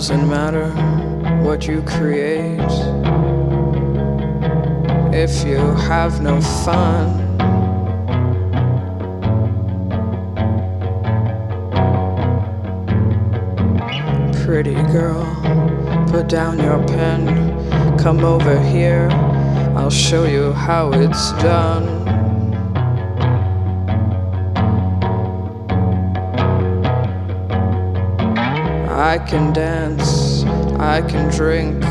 doesn't matter what you create if you have no fun. Pretty girl, put down your pen, come over here, I'll show you how it's done. I can dance, I can drink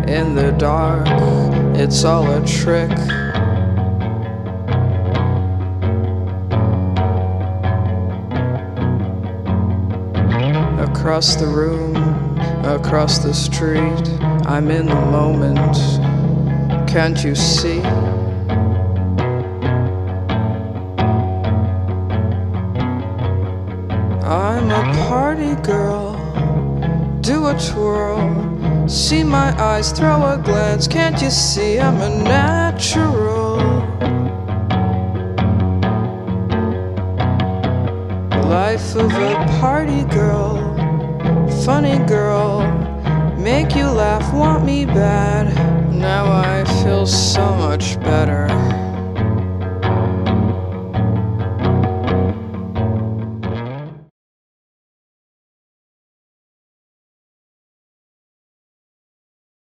in the dark, it's all a trick. Across the room, across the street, I'm in the moment, can't you see? I'm a party girl, do a twirl, see my eyes, throw a glance, can't you see I'm a natural? Life of a party girl, funny girl, make you laugh, want me bad. Now I feel so much better.